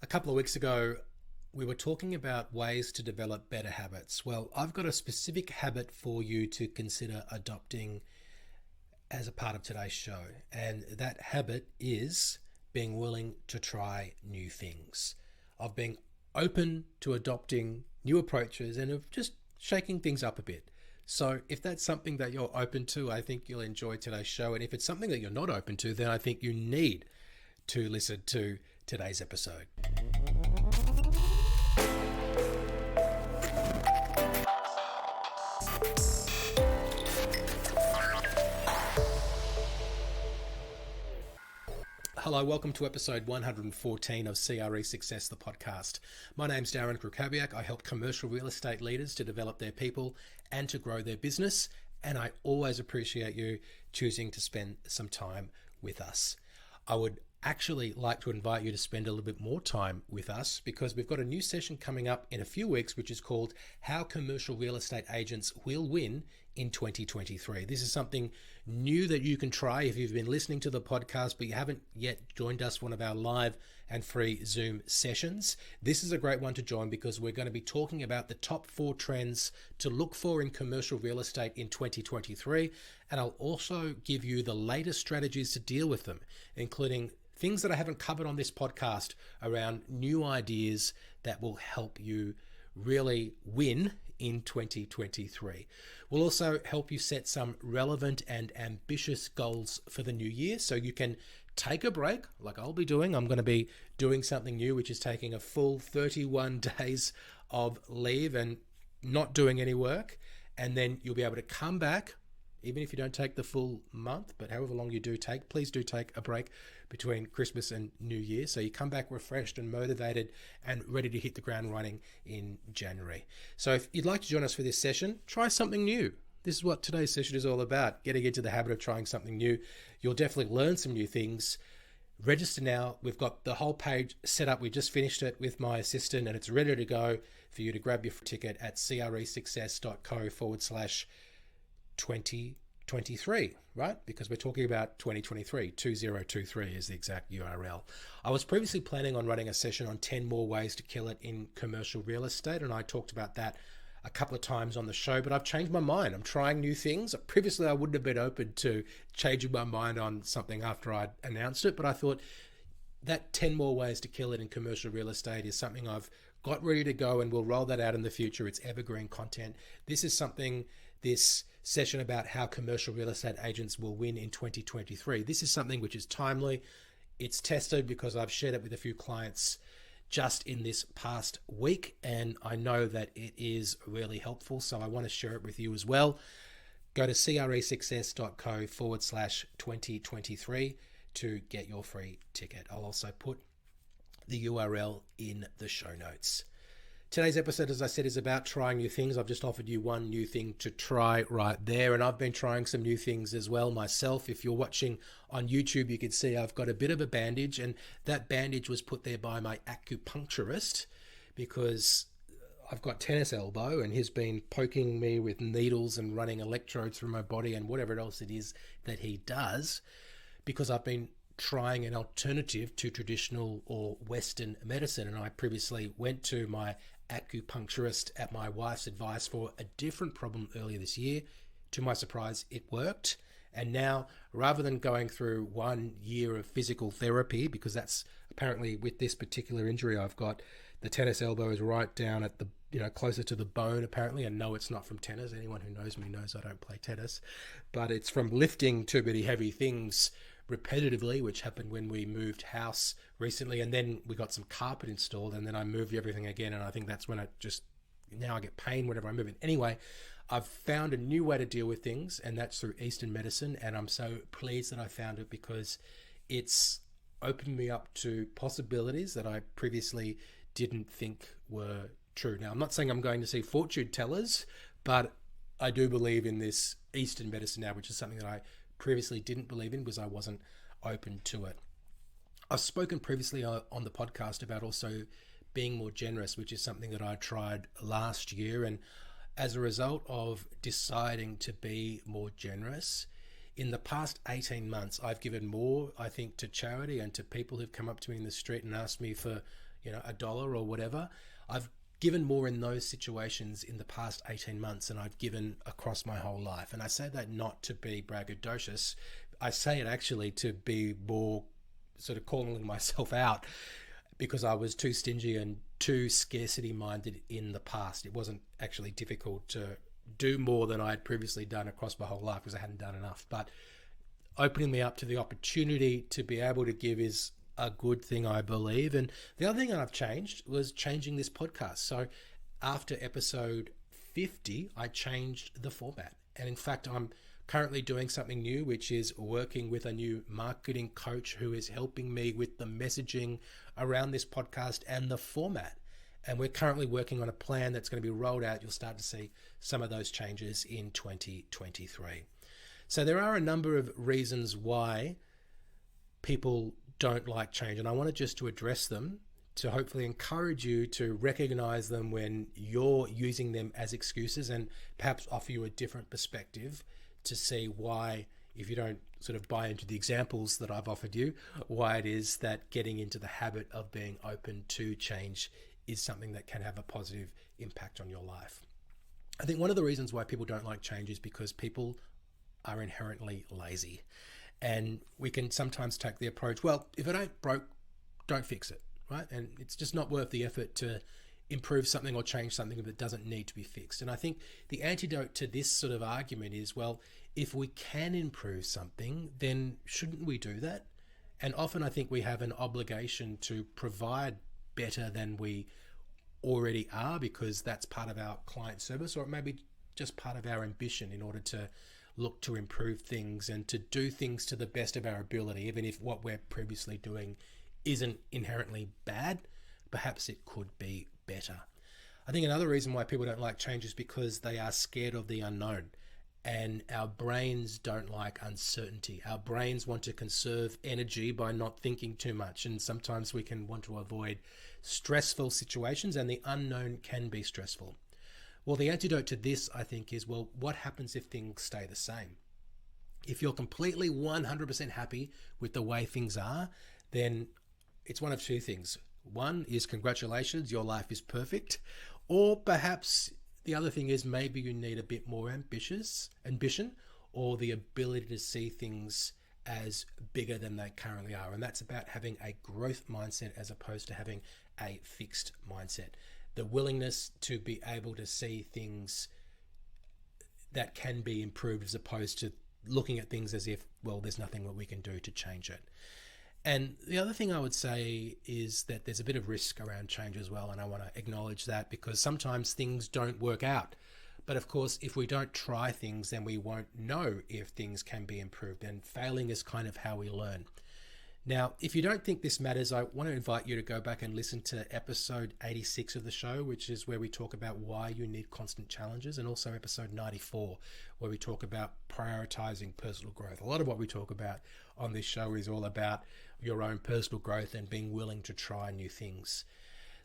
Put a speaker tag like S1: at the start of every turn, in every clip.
S1: A couple of weeks ago, we were talking about ways to develop better habits. Well, I've got a specific habit for you to consider adopting as a part of today's show. And that habit is being willing to try new things, of being open to adopting new approaches and of just shaking things up a bit. So if that's something that you're open to, I think you'll enjoy today's show. And if it's something that you're not open to, then I think you need to listen to today's episode. Hello, welcome to episode 114 of CRE Success, the podcast. My name's Darren Krakowiak. I help commercial real estate leaders to develop their people and to grow their business. And I always appreciate you choosing to spend some time with us. I would actually like to invite you to spend a little bit more time with us because we've got a new session coming up in a few weeks, which is called How Commercial Real Estate Agents Will Win in 2023. This is something new that you can try if you've been listening to the podcast, but you haven't yet joined us one of our live and free Zoom sessions. This is a great one to join because we're going to be talking about the top 4 trends to look for in commercial real estate in 2023. And I'll also give you the latest strategies to deal with them, including things that I haven't covered on this podcast around new ideas that will help you really win in 2023. We'll also help you set some relevant and ambitious goals for the new year so you can take a break like I'll be doing. I'm going to be doing something new, which is taking a full 31 days of leave and not doing any work. And then you'll be able to come back, even if you don't take the full month, but however long you do take, please do take a break between Christmas and New Year. So you come back refreshed and motivated and ready to hit the ground running in January. So if you'd like to join us for this session, try something new. This is what today's session is all about, getting into the habit of trying something new. You'll definitely learn some new things. Register now. We've got the whole page set up. We just finished it with my assistant and it's ready to go for you to grab your ticket at cresuccess.co/2023, right? Because we're talking about 2023. 2023 is the exact URL. I was previously planning on running a session on 10 more ways to kill it in commercial real estate, and I talked about that a couple of times on the show, but I've changed my mind. I'm trying new things. Previously, I wouldn't have been open to changing my mind on something after I'd announced it, but I thought that 10 more ways to kill it in commercial real estate is something I've got ready to go, and we'll roll that out in the future. It's evergreen content. This session about how commercial real estate agents will win in 2023. This is something which is timely. It's tested because I've shared it with a few clients just in this past week, and I know that it is really helpful. So I want to share it with you as well. Go to cresuccess.co/2023 to get your free ticket. I'll also put the URL in the show notes. Today's episode, as I said, is about trying new things. I've just offered you one new thing to try right there, and I've been trying some new things as well myself. If you're watching on YouTube, you can see I've got a bit of a bandage, and that bandage was put there by my acupuncturist because I've got tennis elbow, and he's been poking me with needles and running electrodes through my body and whatever else it is that he does, because I've been trying an alternative to traditional or Western medicine. And I previously went to my acupuncturist at my wife's advice for a different problem earlier this year. To my surprise, it worked. And now, rather than going through 1 year of physical therapy, because that's apparently with this particular injury I've got, the tennis elbow is right down at the, closer to the bone apparently. And no, it's not from tennis. Anyone who knows me knows I don't play tennis, but it's from lifting too many heavy things repetitively, which happened when we moved house recently, and then we got some carpet installed, and then I moved everything again, and I think that's when now I get pain whenever I move it. Anyway, I've found a new way to deal with things, and that's through Eastern medicine, and I'm so pleased that I found it because it's opened me up to possibilities that I previously didn't think were true. Now, I'm not saying I'm going to see fortune tellers, but I do believe in this Eastern medicine now, which is something that I previously didn't believe in because I wasn't open to it. I've spoken previously on the podcast about also being more generous, which is something that I tried last year. And as a result of deciding to be more generous, in the past 18 months, I've given more, I think, to charity and to people who've come up to me in the street and asked me for, $1 or whatever. I've given more in those situations in the past 18 months than I've given across my whole life. And I say that not to be braggadocious. I say it actually to be more sort of calling myself out, because I was too stingy and too scarcity minded in the past. It wasn't actually difficult to do more than I had previously done across my whole life because I hadn't done enough. But opening me up to the opportunity to be able to give is a good thing, I believe. And the other thing that I've changed was changing this podcast. So after episode 50, I changed the format. And in fact, I'm currently doing something new, which is working with a new marketing coach who is helping me with the messaging around this podcast and the format. And we're currently working on a plan that's going to be rolled out. You'll start to see some of those changes in 2023. So there are a number of reasons why people don't like change, and I wanted just to address them to hopefully encourage you to recognize them when you're using them as excuses, and perhaps offer you a different perspective to see why, if you don't sort of buy into the examples that I've offered you, why it is that getting into the habit of being open to change is something that can have a positive impact on your life. I think one of the reasons why people don't like change is because people are inherently lazy. And we can sometimes take the approach, well, if it ain't broke, don't fix it, right? And it's just not worth the effort to improve something or change something if it doesn't need to be fixed. And I think the antidote to this sort of argument is, well, if we can improve something, then shouldn't we do that? And often I think we have an obligation to provide better than we already are, because that's part of our client service, or it may be just part of our ambition in order to look to improve things and to do things to the best of our ability. Even if what we're previously doing isn't inherently bad, perhaps it could be better. I think another reason why people don't like change is because they are scared of the unknown. And our brains don't like uncertainty. Our brains want to conserve energy by not thinking too much. And sometimes we can want to avoid stressful situations, and the unknown can be stressful. Well, the antidote to this, I think, is, well, what happens if things stay the same? If you're completely 100% happy with the way things are, then it's one of two things. One is congratulations, your life is perfect. Or perhaps the other thing is maybe you need a bit more ambition, or the ability to see things as bigger than they currently are. And that's about having a growth mindset as opposed to having a fixed mindset. The willingness to be able to see things that can be improved as opposed to looking at things as if, well, there's nothing that we can do to change it. And the other thing I would say is that there's a bit of risk around change as well. And I want to acknowledge that, because sometimes things don't work out. But of course, if we don't try things, then we won't know if things can be improved. And failing is kind of how we learn. Now, if you don't think this matters, I want to invite you to go back and listen to episode 86 of the show, which is where we talk about why you need constant challenges, and also episode 94, where we talk about prioritizing personal growth. A lot of what we talk about on this show is all about your own personal growth and being willing to try new things.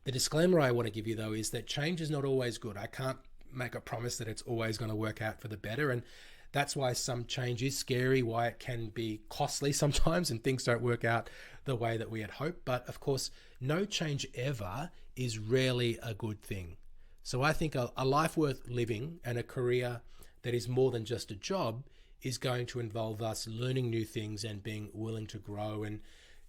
S1: The disclaimer I want to give you, though, is that change is not always good. I can't make a promise that it's always going to work out for the better, and that's why some change is scary, why it can be costly sometimes and things don't work out the way that we had hoped. But of course, no change ever is rarely a good thing. So I think a life worth living and a career that is more than just a job is going to involve us learning new things and being willing to grow. And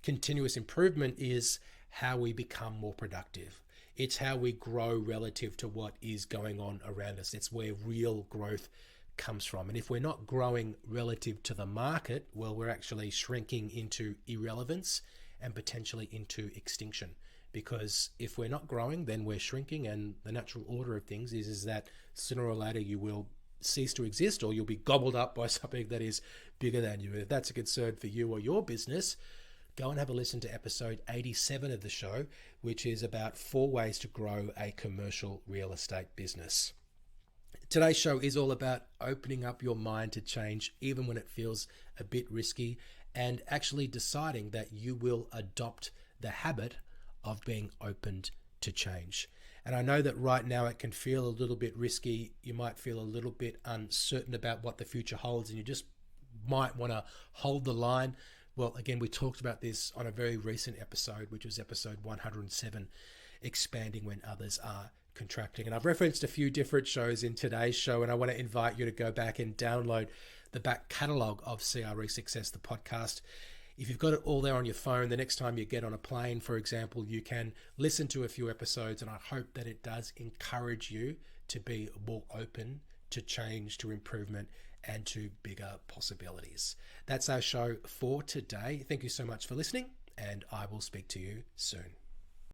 S1: continuous improvement is how we become more productive. It's how we grow relative to what is going on around us. It's where real growth comes from. And if we're not growing relative to the market, well, we're actually shrinking into irrelevance and potentially into extinction. Because if we're not growing, then we're shrinking, and the natural order of things is that sooner or later you will cease to exist, or you'll be gobbled up by something that is bigger than you. If that's a concern for you or your business, go and have a listen to episode 87 of the show, which is about 4 ways to grow a commercial real estate business. Today's show is all about opening up your mind to change, even when it feels a bit risky, and actually deciding that you will adopt the habit of being opened to change. And I know that right now it can feel a little bit risky. You might feel a little bit uncertain about what the future holds, and you just might want to hold the line. Well, again, we talked about this on a very recent episode, which was episode 107, expanding when others are contracting. And I've referenced a few different shows in today's show, and I want to invite you to go back and download the back catalogue of CRE Success, the podcast. If you've got it all there on your phone, the next time you get on a plane, for example, you can listen to a few episodes, and I hope that it does encourage you to be more open to change, to improvement, and to bigger possibilities. That's our show for today. Thank you so much for listening, and I will speak to you soon.